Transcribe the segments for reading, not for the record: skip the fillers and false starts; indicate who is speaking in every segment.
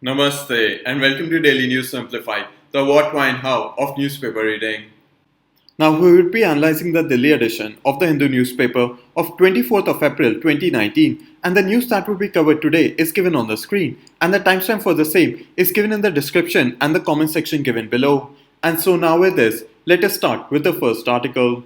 Speaker 1: Namaste and welcome to Daily News Simplified, the what, why and how of newspaper reading. Now we will be analyzing the Delhi edition of the Hindu newspaper of 24th of April 2019, and the news that will be covered today is given on the screen, and the timestamp for the same is given in the description and the comment section given below. And so now with this, let us start with the first article.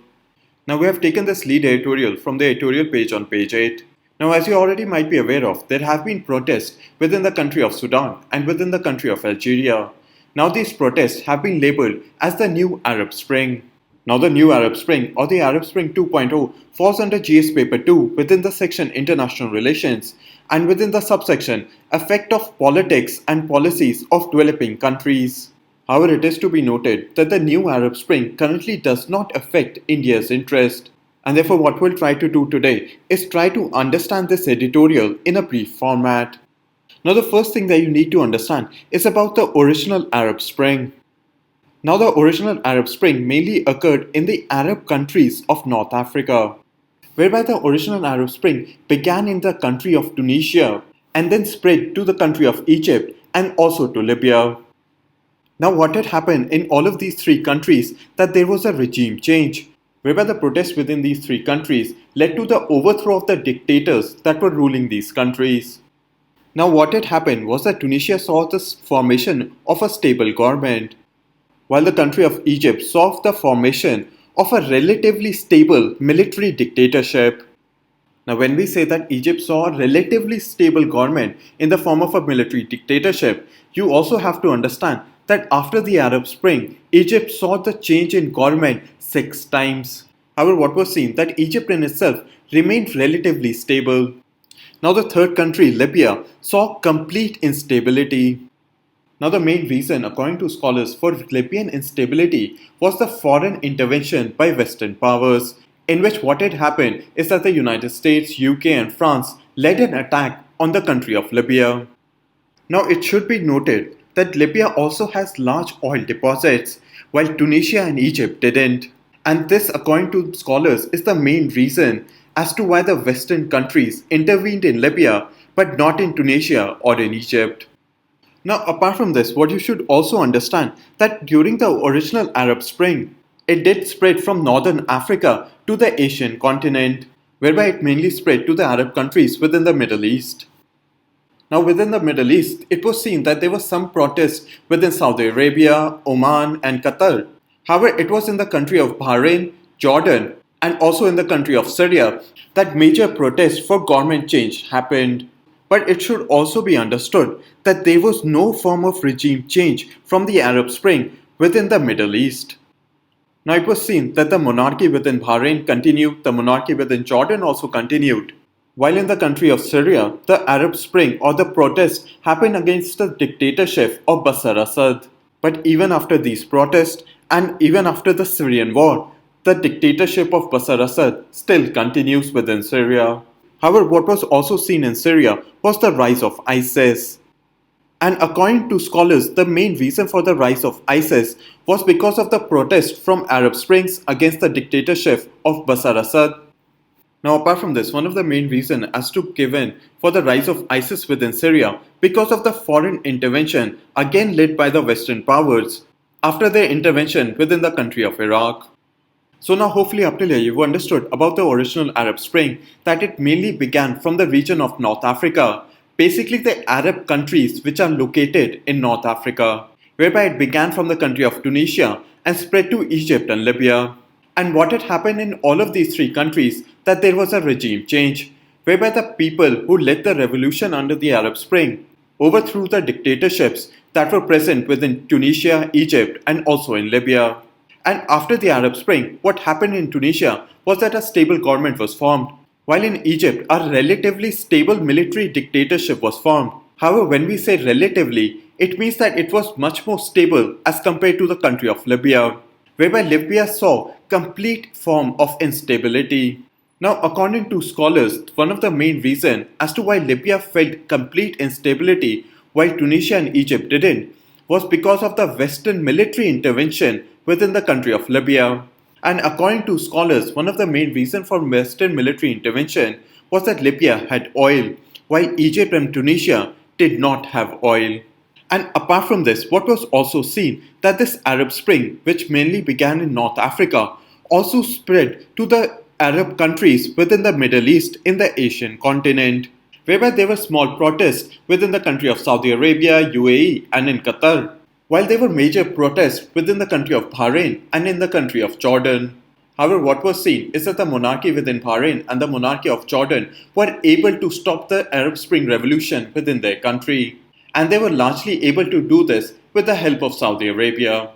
Speaker 1: Now we have taken this lead editorial from the editorial page on page 8. Now, as you already might be aware of, there have been protests within the country of Sudan and within the country of Algeria. Now, these protests have been labelled as the New Arab Spring. Now, the New Arab Spring or the Arab Spring 2.0 falls under GS Paper 2 within the section International Relations and within the subsection Effect of Politics and Policies of Developing Countries. However, it is to be noted that the New Arab Spring currently does not affect India's interest. And therefore what we'll try to do today is try to understand this editorial in a brief format. Now the first thing that you need to understand is about the original Arab Spring. Now the original Arab Spring mainly occurred in the Arab countries of North Africa, whereby the original Arab Spring began in the country of Tunisia and then spread to the country of Egypt and also to Libya. Now what had happened in all of these three countries that there was a regime change, whereby the protests within these three countries led to the overthrow of the dictators that were ruling these countries. Now what had happened was that Tunisia saw the formation of a stable government, while the country of Egypt saw the formation of a relatively stable military dictatorship. Now when we say that Egypt saw a relatively stable government in the form of a military dictatorship, you also have to understand that after the Arab Spring, Egypt saw the change in government 6 times. However, what was seen that Egypt in itself remained relatively stable. Now the third country, Libya, saw complete instability. Now the main reason, according to scholars, for Libyan instability was the foreign intervention by Western powers, in which what had happened is that the United States, UK and France led an attack on the country of Libya. Now it should be noted that Libya also has large oil deposits, while Tunisia and Egypt didn't. And this, according to scholars, is the main reason as to why the Western countries intervened in Libya but not in Tunisia or in Egypt. Now, apart from this, what you should also understand that during the original Arab Spring, it did spread from northern Africa to the Asian continent, whereby it mainly spread to the Arab countries within the Middle East. Now within the Middle East, it was seen that there was some protests within Saudi Arabia, Oman and Qatar. However, it was in the country of Bahrain, Jordan and also in the country of Syria that major protests for government change happened. But it should also be understood that there was no form of regime change from the Arab Spring within the Middle East. Now it was seen that the monarchy within Bahrain continued, the monarchy within Jordan also continued. While in the country of Syria, the Arab Spring or the protests happened against the dictatorship of Bashar al-Assad. But even after these protests and even after the Syrian war, the dictatorship of Bashar al-Assad still continues within Syria. However, what was also seen in Syria was the rise of ISIS. And according to scholars, the main reason for the rise of ISIS was because of the protest from Arab Springs against the dictatorship of Bashar al-Assad. Now apart from this, one of the main reasons as to given for the rise of ISIS within Syria because of the foreign intervention again led by the Western powers after their intervention within the country of Iraq. So now hopefully up till here you've understood about the original Arab Spring, that it mainly began from the region of North Africa, basically the Arab countries which are located in North Africa, whereby it began from the country of Tunisia and spread to Egypt and Libya. And what had happened in all of these three countries, that there was a regime change, whereby the people who led the revolution under the Arab Spring overthrew the dictatorships that were present within Tunisia, Egypt and also in Libya. And after the Arab Spring, what happened in Tunisia was that a stable government was formed, while in Egypt a relatively stable military dictatorship was formed. However, when we say relatively, it means that it was much more stable as compared to the country of Libya, whereby Libya saw complete form of instability. Now, according to scholars, one of the main reasons as to why Libya felt complete instability while Tunisia and Egypt didn't was because of the Western military intervention within the country of Libya. And according to scholars, one of the main reasons for Western military intervention was that Libya had oil, while Egypt and Tunisia did not have oil. And apart from this, what was also seen that this Arab Spring, which mainly began in North Africa, also spread to the Arab countries within the Middle East in the Asian continent, whereby there were small protests within the country of Saudi Arabia, UAE, and in Qatar, while there were major protests within the country of Bahrain and in the country of Jordan. However, what was seen is that the monarchy within Bahrain and the monarchy of Jordan were able to stop the Arab Spring revolution within their country, and they were largely able to do this with the help of Saudi Arabia.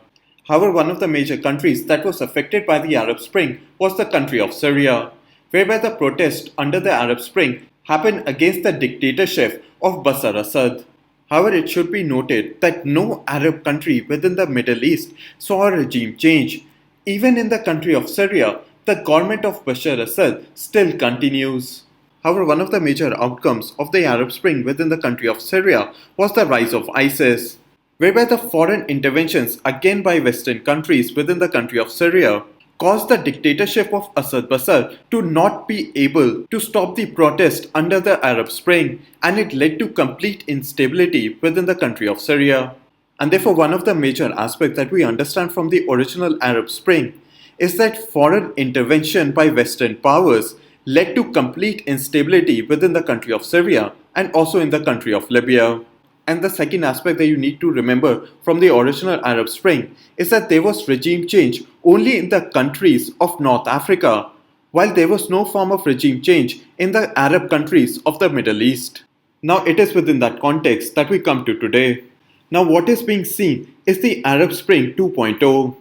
Speaker 1: However, one of the major countries that was affected by the Arab Spring was the country of Syria, whereby the protest under the Arab Spring happened against the dictatorship of Bashar al-Assad. However, it should be noted that no Arab country within the Middle East saw a regime change. Even in the country of Syria, the government of Bashar al-Assad still continues. However, one of the major outcomes of the Arab Spring within the country of Syria was the rise of ISIS, whereby the foreign interventions again by Western countries within the country of Syria caused the dictatorship of Assad Bashar to not be able to stop the protest under the Arab Spring, and it led to complete instability within the country of Syria. And therefore, one of the major aspects that we understand from the original Arab Spring is that foreign intervention by Western powers led to complete instability within the country of Syria and also in the country of Libya. And the second aspect that you need to remember from the original Arab Spring is that there was regime change only in the countries of North Africa, while there was no form of regime change in the Arab countries of the Middle East. Now it is within that context that we come to today. Now what is being seen is the Arab Spring 2.0.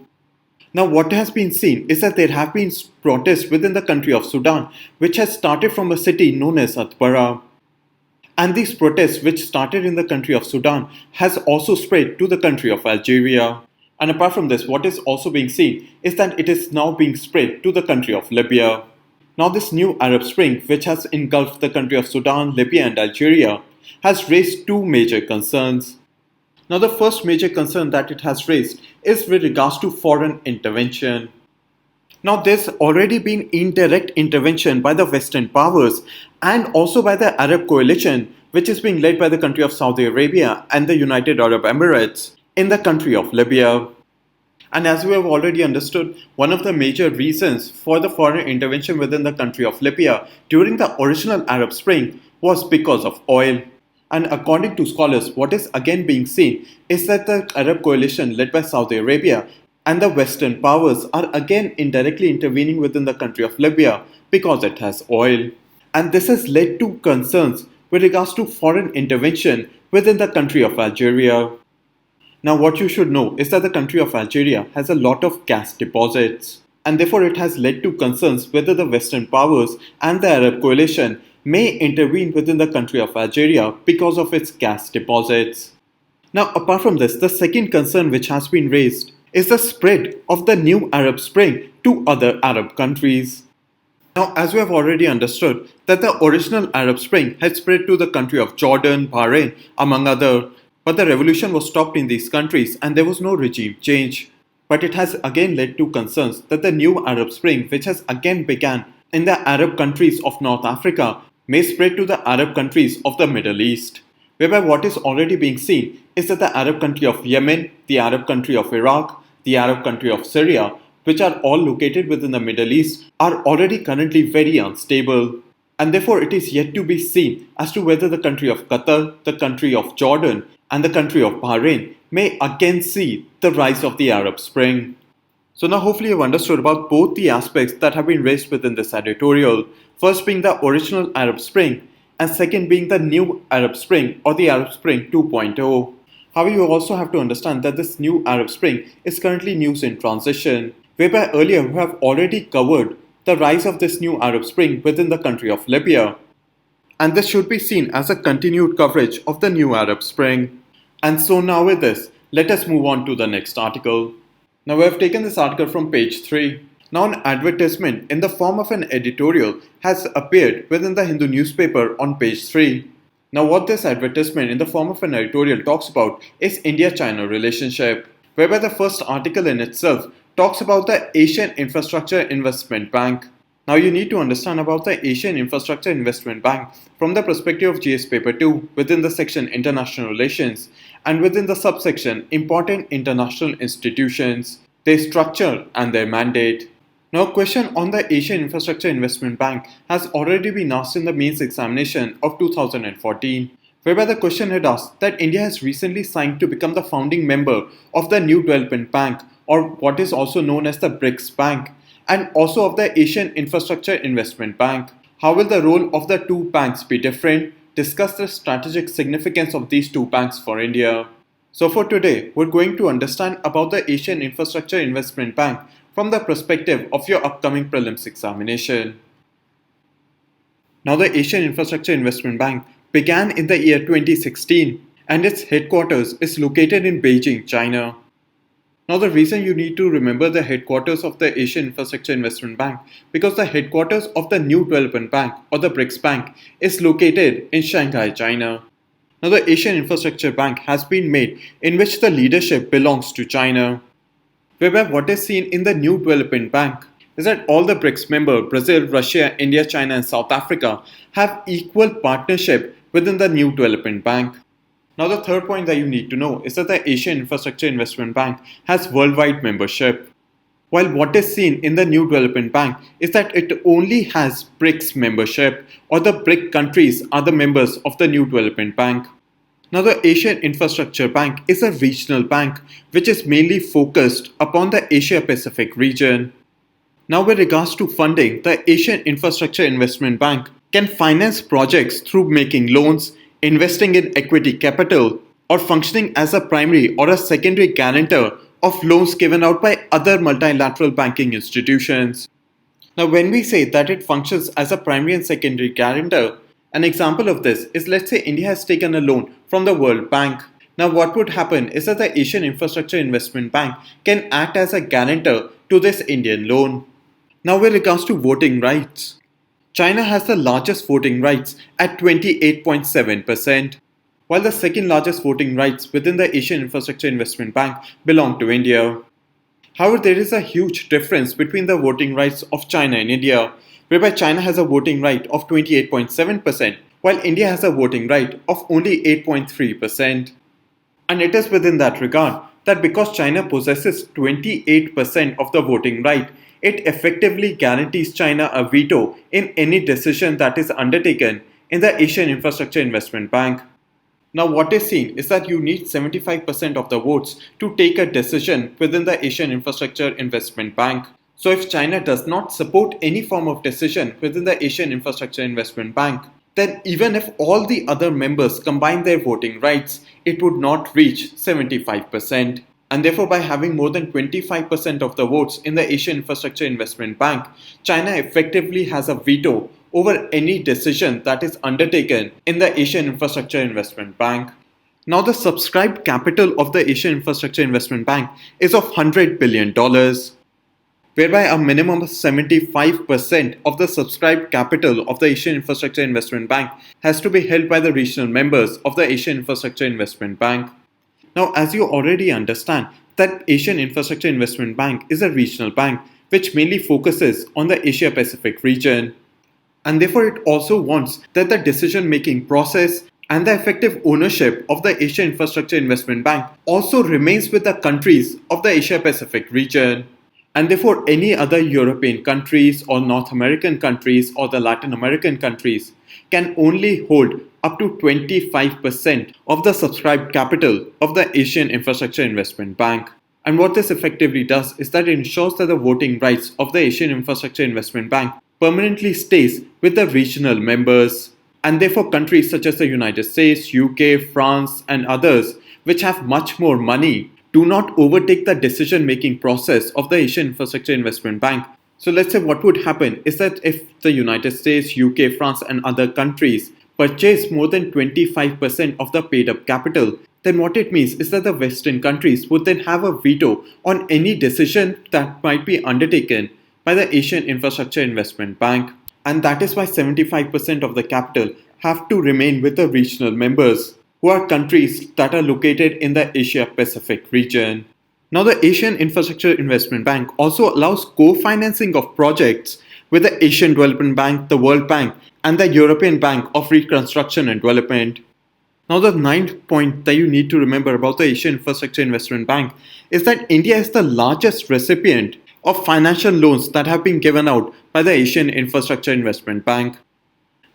Speaker 1: Now what has been seen is that there have been protests within the country of Sudan, which has started from a city known as Atbara. And these protests, which started in the country of Sudan, has also spread to the country of Algeria. And apart from this, what is also being seen is that it is now being spread to the country of Libya. Now this new Arab Spring, which has engulfed the country of Sudan, Libya and Algeria, has raised two major concerns. Now the first major concern that it has raised is with regards to foreign intervention. Now there's already been indirect intervention by the Western powers and also by the Arab coalition, which is being led by the country of Saudi Arabia and the United Arab Emirates in the country of Libya. And as we have already understood, one of the major reasons for the foreign intervention within the country of Libya during the original Arab Spring was because of oil. And according to scholars, what is again being seen is that the Arab coalition led by Saudi Arabia and the Western powers are again indirectly intervening within the country of Libya because it has oil. And this has led to concerns with regards to foreign intervention within the country of Algeria. Now what you should know is that the country of Algeria has a lot of gas deposits, and therefore it has led to concerns whether the Western powers and the Arab coalition may intervene within the country of Algeria because of its gas deposits. Now apart from this, the second concern which has been raised is the spread of the new Arab Spring to other Arab countries. Now as we have already understood that the original Arab Spring had spread to the country of Jordan, Bahrain among other, but the revolution was stopped in these countries and there was no regime change. But it has again led to concerns that the new Arab Spring, which has again begun in the Arab countries of North Africa, may spread to the Arab countries of the Middle East, whereby what is already being seen is that the Arab country of Yemen, the Arab country of Iraq, the Arab country of Syria, which are all located within the Middle East, are already currently very unstable. And therefore it is yet to be seen as to whether the country of Qatar, the country of Jordan, and the country of Bahrain may again see the rise of the Arab Spring. So now hopefully you've understood about both the aspects that have been raised within this editorial. First being the original Arab Spring, and second being the new Arab Spring or the Arab Spring 2.0. However, you also have to understand that this new Arab Spring is currently news in transition, whereby earlier we have already covered the rise of this new Arab Spring within the country of Libya. And this should be seen as a continued coverage of the new Arab Spring. And so now with this, let us move on to the next article. Now we have taken this article from page 3. Now an advertisement in the form of an editorial has appeared within the Hindu newspaper on page 3. Now what this advertisement in the form of an editorial talks about is India-China relationship, whereby the first article in itself talks about the Asian Infrastructure Investment Bank. Now you need to understand about the Asian Infrastructure Investment Bank from the perspective of GS paper 2 within the section International Relations, and within the subsection Important International Institutions, their structure and their mandate. Now, a question on the Asian Infrastructure Investment Bank has already been asked in the mains examination of 2014, whereby the question had asked that India has recently signed to become the founding member of the New Development Bank, or what is also known as the BRICS Bank, and also of the Asian Infrastructure Investment Bank. How will the role of the two banks be different? Discuss the strategic significance of these two banks for India. So for today, we're going to understand about the Asian Infrastructure Investment Bank from the perspective of your upcoming prelims examination. Now, the Asian Infrastructure Investment Bank began in the year 2016 and its headquarters is located in Beijing, China. Now, the reason you need to remember the headquarters of the Asian Infrastructure Investment Bank because the headquarters of the New Development Bank or the BRICS Bank is located in Shanghai, China. Now, the Asian Infrastructure Bank has been made in which the leadership belongs to China, whereby what is seen in the New Development Bank is that all the BRICS members, Brazil, Russia, India, China and South Africa, have equal partnership within the New Development Bank. Now, the third point that you need to know is that the Asian Infrastructure Investment Bank has worldwide membership, while what is seen in the New Development Bank is that it only has BRICS membership, or the BRIC countries are the members of the New Development Bank. Now, the Asian Infrastructure Bank is a regional bank which is mainly focused upon the Asia Pacific region. Now, with regards to funding, the Asian Infrastructure Investment Bank can finance projects through making loans, investing in equity capital, or functioning as a primary or a secondary guarantor of loans given out by other multilateral banking institutions. Now, when we say that it functions as a primary and secondary guarantor, an example of this is, let's say India has taken a loan from the World Bank. Now, what would happen is that the Asian Infrastructure Investment Bank can act as a guarantor to this Indian loan. Now, with regards to voting rights, China has the largest voting rights at 28.7%, while the second largest voting rights within the Asian Infrastructure Investment Bank belong to India. However, there is a huge difference between the voting rights of China and India, whereby China has a voting right of 28.7%, while India has a voting right of only 8.3%. And it is within that regard that because China possesses 28% of the voting right, it effectively guarantees China a veto in any decision that is undertaken in the Asian Infrastructure Investment Bank. Now, what is seen is that you need 75% of the votes to take a decision within the Asian Infrastructure Investment Bank. So, if China does not support any form of decision within the Asian Infrastructure Investment Bank, then even if all the other members combine their voting rights, it would not reach 75%. And therefore, by having more than 25% of the votes in the Asian Infrastructure Investment Bank, China effectively has a veto over any decision that is undertaken in the Asian Infrastructure Investment Bank. Now, the subscribed capital of the Asian Infrastructure Investment Bank is of $100 billion, whereby a minimum of 75% of the subscribed capital of the Asian Infrastructure Investment Bank has to be held by the regional members of the Asian Infrastructure Investment Bank. Now, as you already understand, that Asian Infrastructure Investment Bank is a regional bank which mainly focuses on the Asia Pacific region. And therefore, it also wants that the decision-making process and the effective ownership of the Asian Infrastructure Investment Bank also remains with the countries of the Asia Pacific region. And therefore, any other European countries or North American countries or the Latin American countries can only hold up to 25% of the subscribed capital of the Asian Infrastructure Investment Bank. And what this effectively does is that it ensures that the voting rights of the Asian Infrastructure Investment Bank permanently stays with the regional members. And therefore, countries such as the United States, UK, France, and others, which have much more money, do not overtake the decision-making process of the Asian Infrastructure Investment Bank. So let's say what would happen is that if the United States, UK, France, and other countries purchase more than 25% of the paid-up capital, then what it means is that the Western countries would then have a veto on any decision that might be undertaken by the Asian Infrastructure Investment Bank. And that is why 75% of the capital have to remain with the regional members, who are countries that are located in the Asia Pacific region. Now, the Asian Infrastructure Investment Bank also allows co-financing of projects with the Asian Development Bank, the World Bank, and the European Bank of Reconstruction and Development. Now, the ninth point that you need to remember about the Asian Infrastructure Investment Bank is that India is the largest recipient of financial loans that have been given out by the Asian Infrastructure Investment Bank.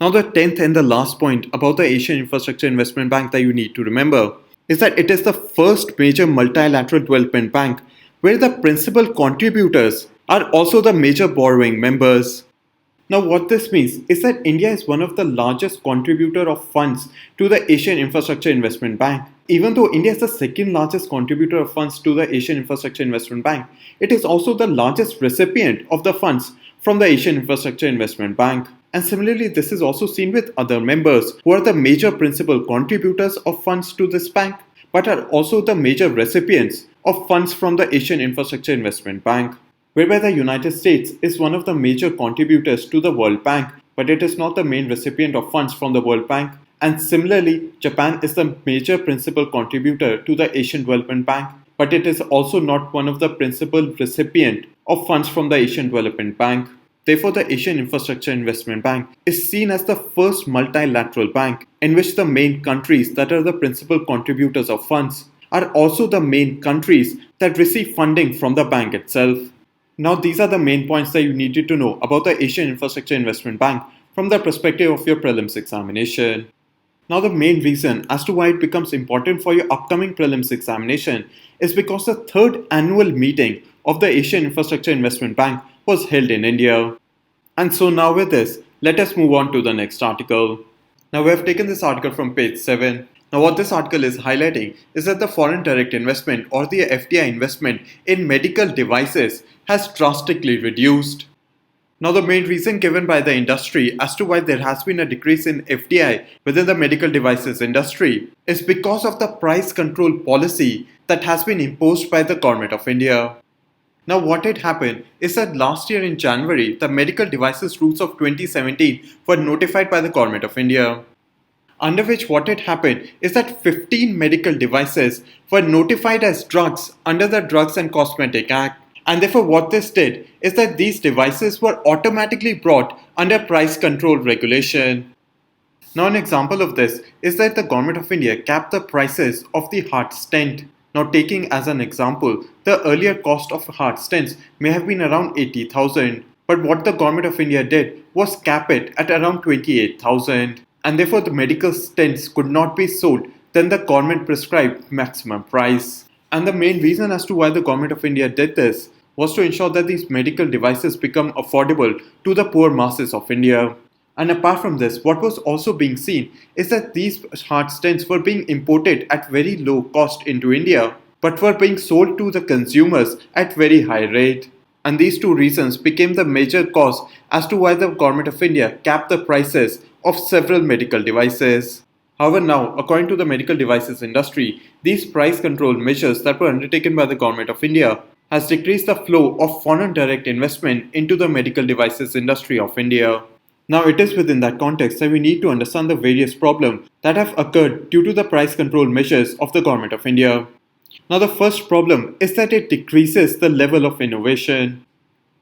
Speaker 1: Now, the 10th and the last point about the Asian Infrastructure Investment Bank that you need to remember is that it is the first major multilateral development bank where the principal contributors are also the major borrowing members. Now, what this means is that India is one of the largest contributor of funds to the Asian Infrastructure Investment Bank. Even though India is the second largest contributor of funds to the Asian Infrastructure Investment Bank, it is also the largest recipient of the funds from the Asian Infrastructure Investment Bank. And similarly, this is also seen with other members who are the major principal contributors of funds to this bank, but are also the major recipients of funds from the Asian Infrastructure Investment Bank, whereby the United States is one of the major contributors to the World Bank, but it is not the main recipient of funds from the World Bank. And similarly, Japan is the major principal contributor to the Asian Development Bank, but it is also not one of the principal recipient of funds from the Asian Development Bank. Therefore, the Asian Infrastructure Investment Bank is seen as the first multilateral bank in which the main countries that are the principal contributors of funds are also the main countries that receive funding from the bank itself. Now, these are the main points that you needed to know about the Asian Infrastructure Investment Bank from the perspective of your prelims examination. Now, the main reason as to why it becomes important for your upcoming prelims examination is because the third annual meeting of the Asian Infrastructure Investment Bank was held in India. And so now with this, let us move on to the next article. Now, we have taken this article from page 7. Now, what this article is highlighting is that the foreign direct investment or the FDI investment in medical devices has drastically reduced. Now, the main reason given by the industry as to why there has been a decrease in FDI within the medical devices industry is because of the price control policy that has been imposed by the government of India. Now, what had happened is that last year in January, the medical devices rules of 2017 were notified by the government of India, under which what had happened is that 15 medical devices were notified as drugs under the Drugs and Cosmetic Act. And therefore what this did is that these devices were automatically brought under price control regulation. Now, an example of this is that the government of India capped the prices of the heart stent. Now, taking as an example, the earlier cost of heart stents may have been around 80,000, but what the government of India did was cap it at around 28,000. And therefore the medical stents could not be sold than the government prescribed maximum price. And the main reason as to why the government of India did this was to ensure that these medical devices become affordable to the poor masses of India. And apart from this, what was also being seen is that these heart stents were being imported at very low cost into India, but were being sold to the consumers at very high rate. And these two reasons became the major cause as to why the government of India capped the prices of several medical devices. However, now, according to the medical devices industry, these price control measures that were undertaken by the government of India has decreased the flow of foreign direct investment into the medical devices industry of India. Now, it is within that context that we need to understand the various problems that have occurred due to the price control measures of the government of India. Now, the first problem is that it decreases the level of innovation.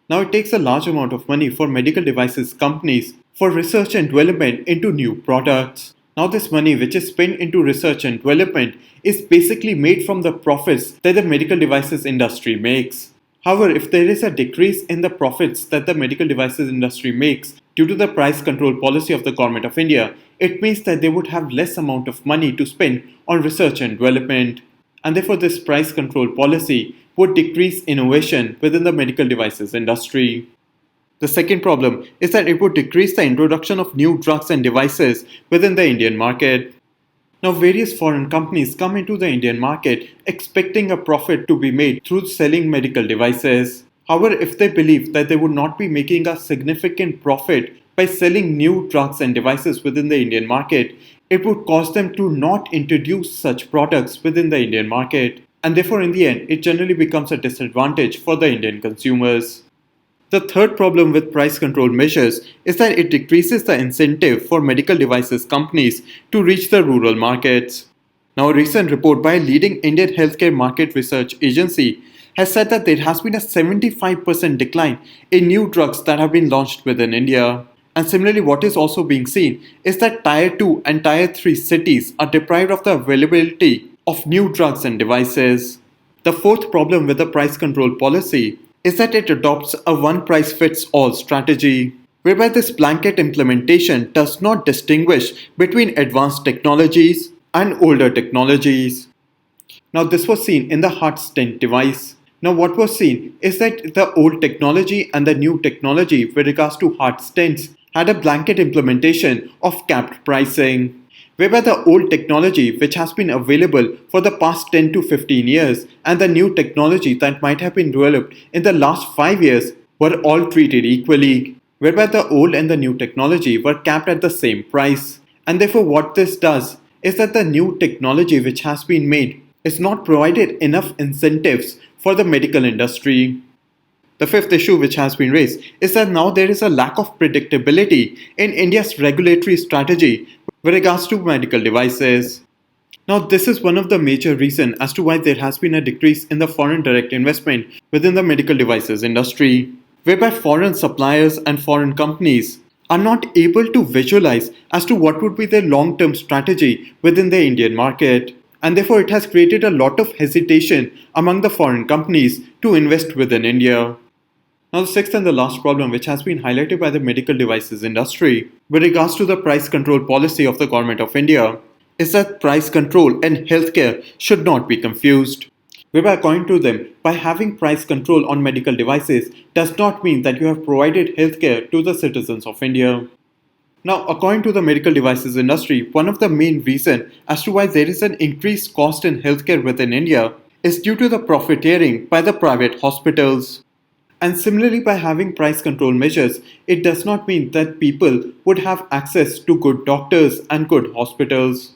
Speaker 1: Now, it takes a large amount of money for medical devices companies for research and development into new products. Now, this money which is spent into research and development is basically made from the profits that the medical devices industry makes. However, if there is a decrease in the profits that the medical devices industry makes due to the price control policy of the government of India, it means that they would have less amount of money to spend on research and development. And therefore, this price control policy would decrease innovation within the medical devices industry. The second problem is that it would decrease the introduction of new drugs and devices within the Indian market. Now, various foreign companies come into the Indian market expecting a profit to be made through selling medical devices. However, if they believe that they would not be making a significant profit by selling new drugs and devices within the Indian market, it would cause them to not introduce such products within the Indian market. And therefore, in the end, it generally becomes a disadvantage for the Indian consumers. The third problem with price control measures is that it decreases the incentive for medical devices companies to reach the rural markets. Now, a recent report by a leading Indian healthcare market research agency has said that there has been a 75% decline in new drugs that have been launched within India. And similarly, what is also being seen is that Tier 2 and Tier 3 cities are deprived of the availability of new drugs and devices. The fourth problem with the price control policy is that it adopts a one price fits all strategy, whereby this blanket implementation does not distinguish between advanced technologies and older technologies. Now, this was seen in the heart stent device. Now, what was seen is that the old technology and the new technology with regards to heart stents had a blanket implementation of capped pricing, whereby the old technology which has been available for the past 10 to 15 years and the new technology that might have been developed in the last 5 years were all treated equally, whereby the old and the new technology were capped at the same price. And therefore, what this does is that the new technology which has been made is not provided enough incentives for the medical industry. The fifth issue which has been raised is that now there is a lack of predictability in India's regulatory strategy with regards to medical devices. Now, this is one of the major reasons as to why there has been a decrease in the foreign direct investment within the medical devices industry, whereby foreign suppliers and foreign companies are not able to visualize as to what would be their long-term strategy within the Indian market. And therefore, it has created a lot of hesitation among the foreign companies to invest within India. Now, the sixth and the last problem which has been highlighted by the medical devices industry with regards to the price control policy of the Government of India is that price control and healthcare should not be confused. Whereby, according to them, by having price control on medical devices does not mean that you have provided healthcare to the citizens of India. Now, according to the medical devices industry, one of the main reasons as to why there is an increased cost in healthcare within India is due to the profiteering by the private hospitals. And similarly, by having price control measures, it does not mean that people would have access to good doctors and good hospitals.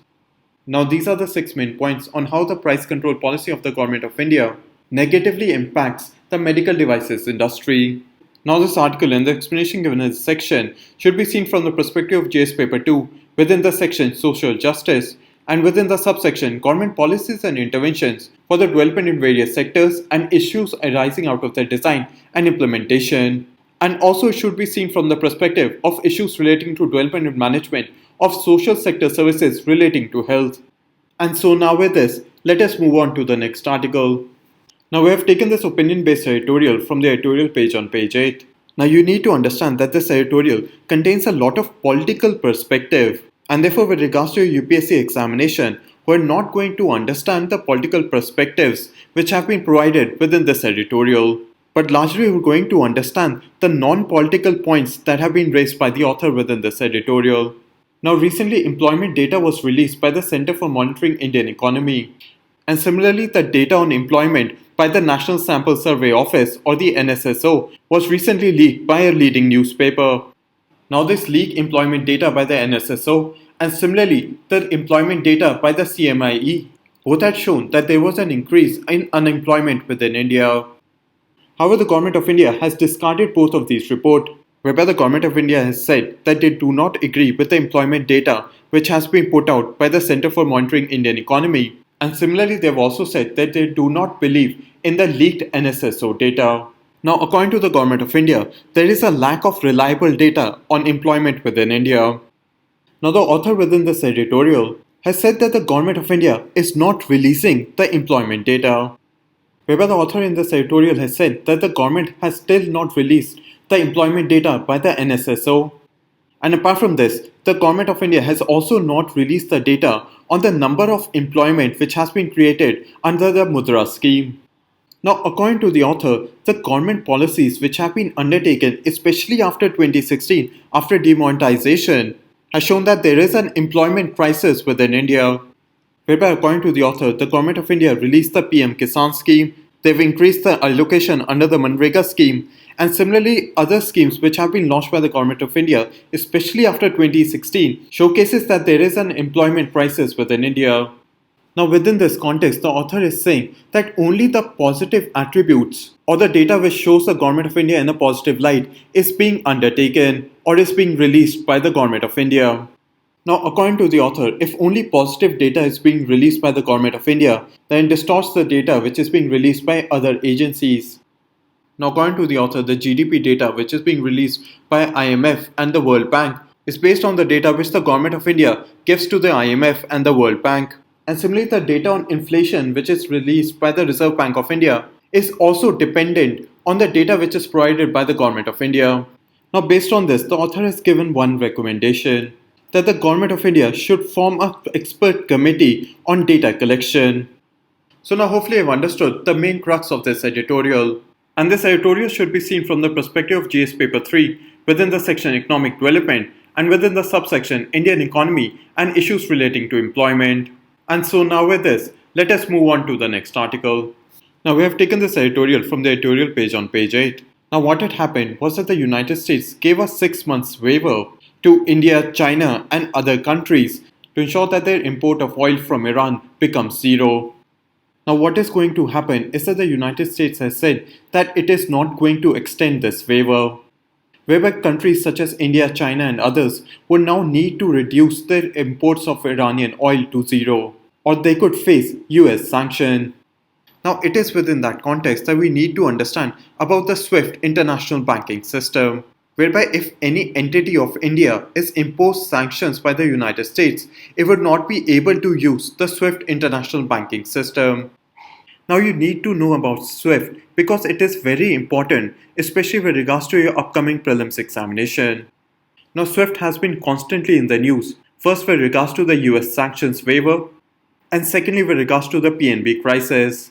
Speaker 1: Now, these are the 6 main points on how the price control policy of the Government of India negatively impacts the medical devices industry. Now, this article and the explanation given in this section should be seen from the perspective of JS Paper 2 within the section Social Justice and within the subsection Government Policies and Interventions for the Development in Various Sectors and Issues Arising Out of their Design and Implementation. And also should be seen from the perspective of issues relating to development and management of social sector services relating to health. And so now with this, let us move on to the next article. Now we have taken this opinion-based editorial from the editorial page on page 8. Now you need to understand that this editorial contains a lot of political perspective, and therefore with regards to your UPSC examination, we are not going to understand the political perspectives which have been provided within this editorial, but largely we're going to understand the non-political points that have been raised by the author within this editorial. Now recently employment data was released by the Center for Monitoring Indian Economy, and similarly the data on employment by the National Sample Survey Office or the NSSO was recently leaked by a leading newspaper. Now this leaked employment data by the NSSO and similarly the employment data by the CMIE both had shown that there was an increase in unemployment within India. However, the Government of India has discarded both of these reports, whereby the Government of India has said that they do not agree with the employment data which has been put out by the Center for Monitoring Indian Economy. And similarly, they have also said that they do not believe in the leaked NSSO data. Now, according to the Government of India, there is a lack of reliable data on employment within India. Now, the author within this editorial has said that the Government of India is not releasing the employment data, whereby the author in this editorial has said that the government has still not released the employment data by the NSSO. And apart from this, the Government of India has also not released the data on the number of employment which has been created under the Mudra scheme. Now, according to the author, the government policies which have been undertaken, especially after 2016, after demonetization, has shown that there is an employment crisis within India. Whereby, according to the author, the Government of India released the PM Kisan scheme, they've increased the allocation under the Manrega scheme, and similarly other schemes which have been launched by the Government of India, especially after 2016, showcases that there is an employment crisis within India. Now within this context, the author is saying that only the positive attributes or the data which shows the Government of India in a positive light is being undertaken or is being released by the Government of India. Now, according to the author, if only positive data is being released by the Government of India, then it distorts the data which is being released by other agencies. Now, according to the author, the GDP data which is being released by IMF and the World Bank is based on the data which the government of India gives to the IMF and the World Bank. And similarly, the data on inflation which is released by the Reserve Bank of India is also dependent on the data which is provided by the government of India. Now, based on this, the author has given one recommendation that the government of India should form an expert committee on data collection. So now hopefully I've understood the main crux of this editorial. And this editorial should be seen from the perspective of GS Paper 3 within the section Economic Development and within the subsection Indian Economy and Issues Relating to Employment. And so now with this, let us move on to the next article. Now we have taken this editorial from the editorial page on page 8. Now what had happened was that the United States gave a 6 months waiver to India, China and other countries to ensure that their import of oil from Iran becomes zero. Now what is going to happen is that the United States has said that it is not going to extend this waiver, whereby countries such as India, China and others would now need to reduce their imports of Iranian oil to zero, or they could face US sanction. Now it is within that context that we need to understand about the SWIFT international banking system, whereby if any entity of India is imposed sanctions by the United States, it would not be able to use the SWIFT international banking system. Now you need to know about SWIFT because it is very important, especially with regards to your upcoming prelims examination. Now SWIFT has been constantly in the news, first with regards to the US sanctions waiver, and secondly with regards to the PNB crisis.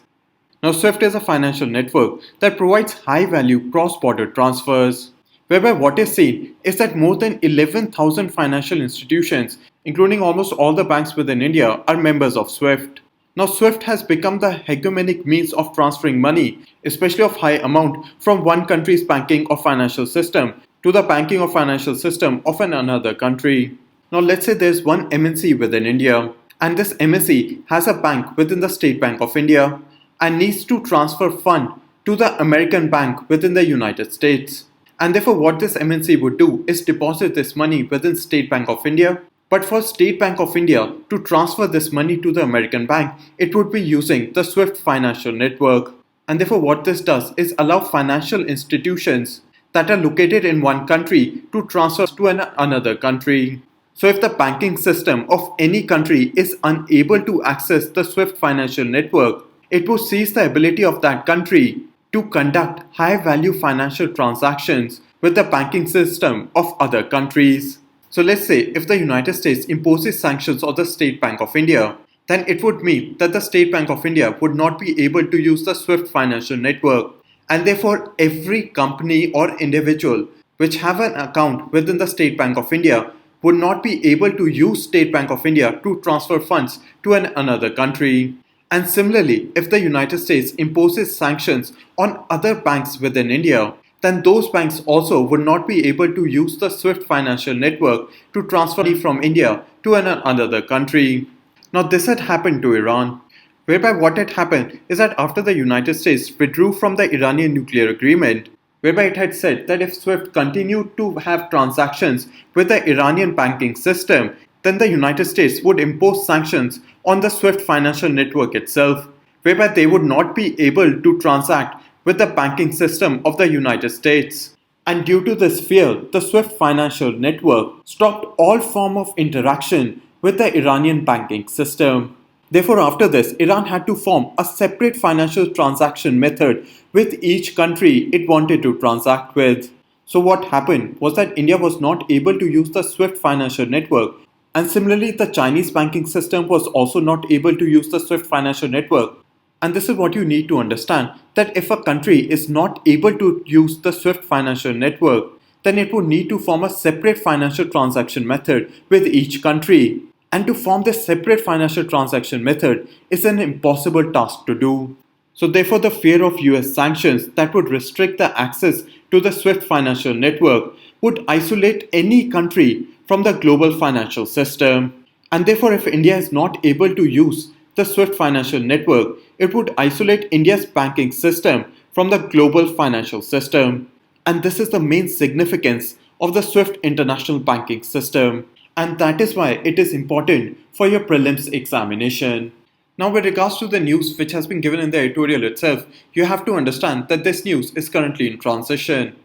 Speaker 1: Now SWIFT is a financial network that provides high-value cross-border transfers, whereby what is seen is that more than 11,000 financial institutions, including almost all the banks within India, are members of SWIFT. Now SWIFT has become the hegemonic means of transferring money, especially of high amount, from one country's banking or financial system to the banking or financial system of another country. Now let's say there's one MNC within India, and this MNC has a bank within the State Bank of India and needs to transfer fund to the American bank within the United States. And therefore what this MNC would do is deposit this money within State Bank of India. But for State Bank of India to transfer this money to the American bank, it would be using the SWIFT financial network. And therefore what this does is allow financial institutions that are located in one country to transfer to another country. So if the banking system of any country is unable to access the SWIFT financial network, it would seize the ability of that country to conduct high-value financial transactions with the banking system of other countries. So let's say if the United States imposes sanctions on the State Bank of India, then it would mean that the State Bank of India would not be able to use the SWIFT financial network, and therefore every company or individual which have an account within the State Bank of India would not be able to use State Bank of India to transfer funds to another country. And similarly, if the United States imposes sanctions on other banks within India, then those banks also would not be able to use the SWIFT financial network to transfer money from India to another country. Now this had happened to Iran, whereby what had happened is that after the United States withdrew from the Iranian nuclear agreement, whereby it had said that if SWIFT continued to have transactions with the Iranian banking system, then the United States would impose sanctions on the SWIFT financial network itself, whereby they would not be able to transact with the banking system of the United States. And due to this fear, the SWIFT financial network stopped all form of interaction with the Iranian banking system. Therefore, after this, Iran had to form a separate financial transaction method with each country it wanted to transact with. So what happened was that India was not able to use the SWIFT financial network, and similarly the Chinese banking system was also not able to use the SWIFT financial network. And this is what you need to understand, that if a country is not able to use the SWIFT financial network, then it would need to form a separate financial transaction method with each country. And to form this separate financial transaction method is an impossible task to do. So therefore the fear of US sanctions that would restrict the access to the SWIFT financial network would isolate any country from the global financial system. And therefore if India is not able to use the SWIFT financial network, it would isolate India's banking system from the global financial system. And this is the main significance of the SWIFT international banking system. And that is why it is important for your prelims examination. Now, with regards to the news which has been given in the editorial itself, you have to understand that this news is currently in transition.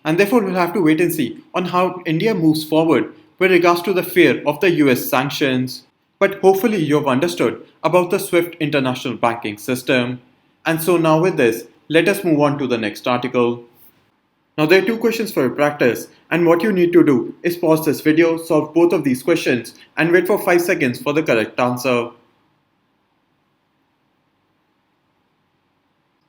Speaker 1: And therefore, we'll have to wait and see on how India moves forward with regards to the fear of the US sanctions. But hopefully, you've understood about the SWIFT international banking system. And so, now with this, let us move on to the next article. Now, there are two questions for your practice, and what you need to do is pause this video, solve both of these questions, and wait for 5 seconds for the correct answer.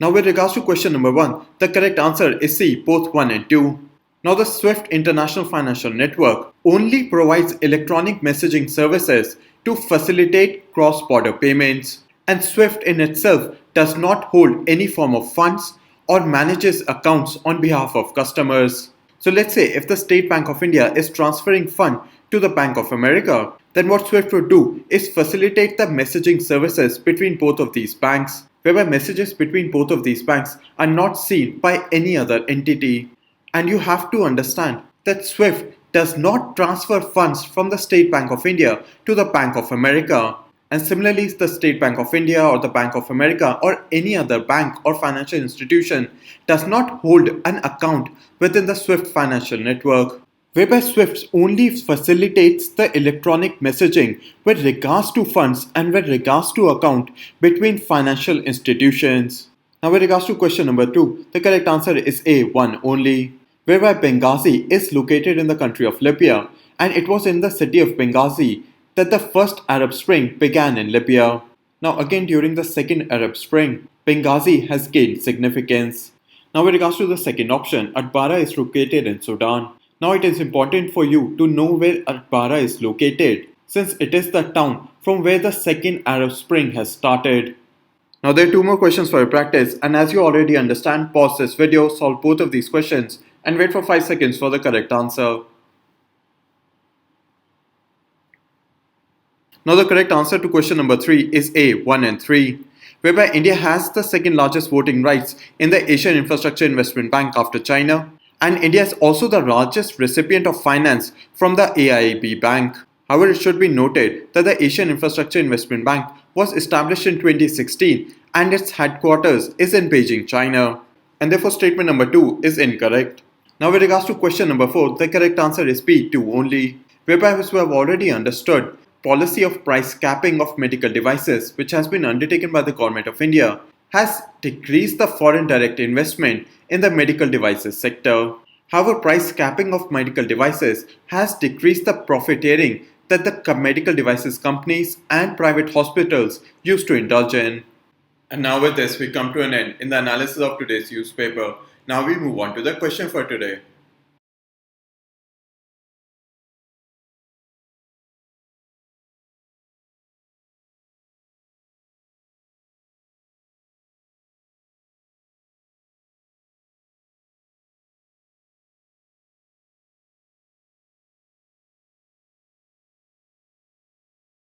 Speaker 1: Now, with regards to question number 1, the correct answer is C, both 1 and 2. Now, the SWIFT International Financial Network only provides electronic messaging services to facilitate cross-border payments, and SWIFT in itself does not hold any form of funds or manages accounts on behalf of customers. So let's say if the State Bank of India is transferring funds to the Bank of America, then what SWIFT would do is facilitate the messaging services between both of these banks, whereby messages between both of these banks are not seen by any other entity. And you have to understand that SWIFT does not transfer funds from the State Bank of India to the Bank of America. And similarly, the State Bank of India or the Bank of America or any other bank or financial institution does not hold an account within the SWIFT financial network, whereby SWIFT only facilitates the electronic messaging with regards to funds and with regards to account between financial institutions. Now, with regards to question number 2, the correct answer is A, 1 only, whereby Benghazi is located in the country of Libya, and it was in the city of Benghazi that the first Arab Spring began in Libya. Now, again, during the second Arab Spring, Benghazi has gained significance. Now, with regards to the second option, Atbara is located in Sudan. Now, it is important for you to know where Atbara is located, since it is the town from where the second Arab Spring has started. Now, there are 2 more questions for your practice, and as you already understand, pause this video, solve both of these questions, and wait for 5 seconds for the correct answer. Now, the correct answer to question number 3 is A, 1 and 3, whereby India has the second largest voting rights in the Asian Infrastructure Investment Bank after China, and India is also the largest recipient of finance from the AIIB Bank. However, it should be noted that the Asian Infrastructure Investment Bank was established in 2016 and its headquarters is in Beijing, China. And therefore, statement number 2 is incorrect. Now, with regards to question number 4, the correct answer is B, 2 only, whereby as we have already understood, policy of price capping of medical devices, which has been undertaken by the Government of India, has decreased the foreign direct investment in the medical devices sector. However, price capping of medical devices has decreased the profiteering that the medical devices companies and private hospitals used to indulge in. And now with this, we come to an end in the analysis of today's newspaper. Now we move on to the question for today.